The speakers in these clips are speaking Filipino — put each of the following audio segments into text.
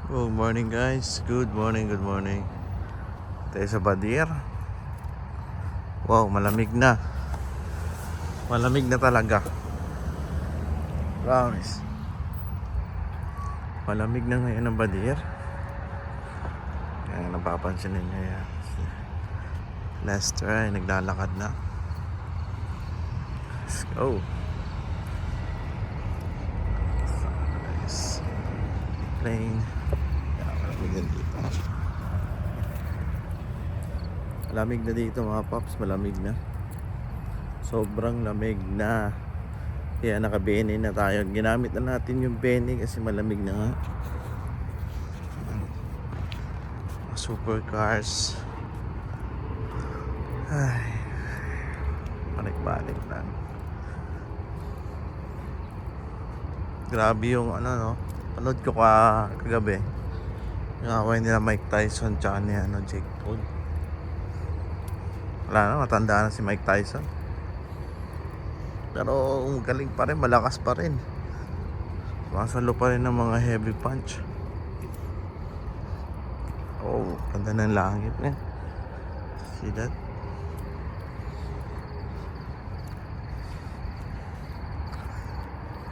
Good morning guys. Good morning, good morning. Tayo sa Badir. Wow, malamig na. Malamig na talaga. Promise. Malamig na ngayon ang Badir. Kaya napapansin ninyo yan. Lester ay naglalakad na. Let's go. Nice. Plane. Malamig na dito. Malamig na dito mga paps. Malamig na. Sobrang lamig na. Kaya naka-Bene na tayo. Ginamit na natin yung Bene kasi malamig na nga. Supercars. Ay. Balik-balik lang. Grabe yung no. Panood ko kagabi. Yung away nila Mike Tyson tsaka ni Jake Paul. Wala na, matanda na si Mike Tyson. Pero galing pa rin, malakas pa rin. Masalo pa rin ng mga heavy punch. Oh, ganda ng langit eh. See that?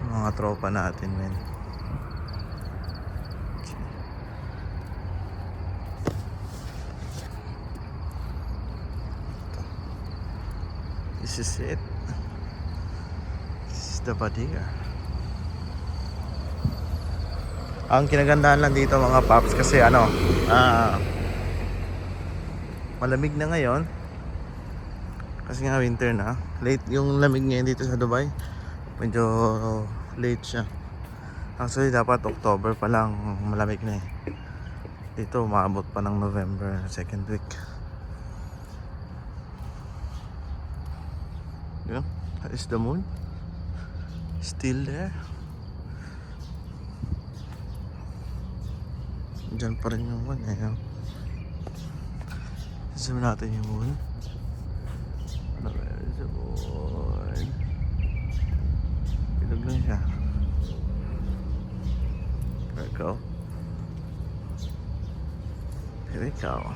Mga tropa natin men. This is it. This is the Badir. Ang kinagandahan lang dito mga paps kasi malamig na ngayon. Kasi nga winter na. Late yung lamig ngayon dito sa Dubai. Medyo late siya. Actually dapat October pa lang malamig na eh. Dito umaabot pa ng November second week. Yeah, that is the moon. Still there. Diyan pa rin yung moon eh. Zoom natin yung moon. Where is the moon? Bilog lang siya. There we go. Here we go.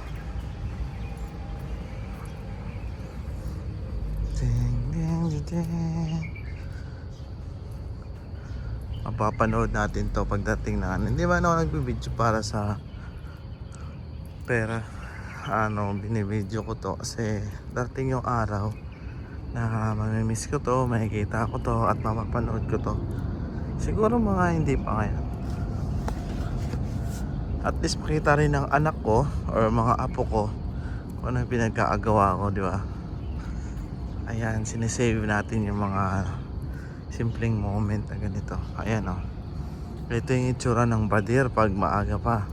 Ding, ding, ding. Mapapanood natin to pagdating na hindi ba ako nagbibideo para sa pera. Binibideo ko to kasi dating yung araw na mamimiss ko to, makikita ko to at mapapanood ko to. Siguro mga hindi pa ngayon. At least makita rin ng anak ko or mga apo ko kung ano yung pinagkaagawa ko, di ba? Ayan, sinesave natin yung mga simpleng moment na ganito. Ayan o. Ito yung itsura ng Badir pag maaga pa.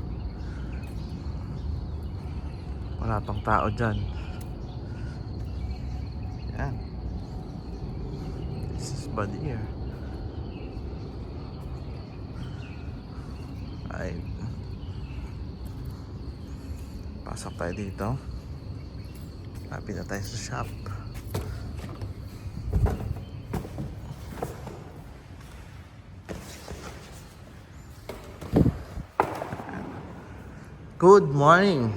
Wala pang tao dyan. Ayan. This is Badir. Ay. Pasok tayo dito. Lapit na tayo sa shop. Good morning.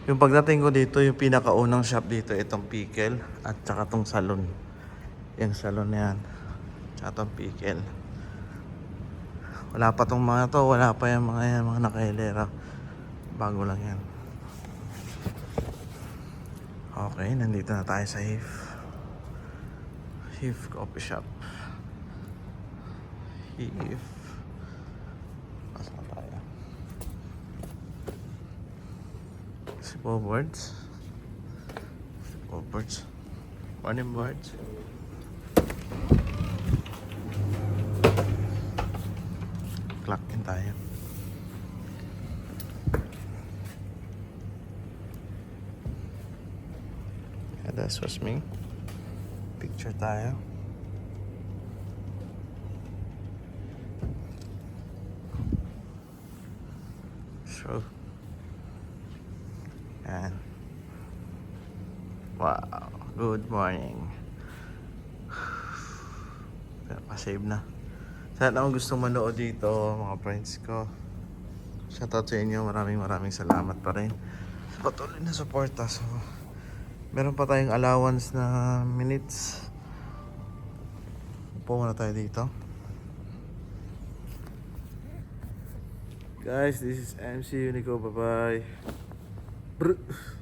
Yung pagdating ko dito, yung pinakaunang shop dito, itong Pickle at saka tong salon. Yung salon na yan. Tsaka tong Pickle. Wala pa tong mga to, wala pa yung mga nakahilera. Bago lang yan. Okay, nandito na tayo sa Hif Coffee Shop. Hif. Pasok na tayo. Boards. Morning boards. Clock in tayo. Yeah, this was me. Picture tayo. So and wow, good morning. Pero pa-save na. Sana akong gustong manood dito, mga friends ko. Shoutout sa inyo, maraming salamat pa rin sa patuloy na suporta. So, meron pa tayong allowance na minutes. Upo muna tayo dito. Guys, this is MC Unico. Bye bye.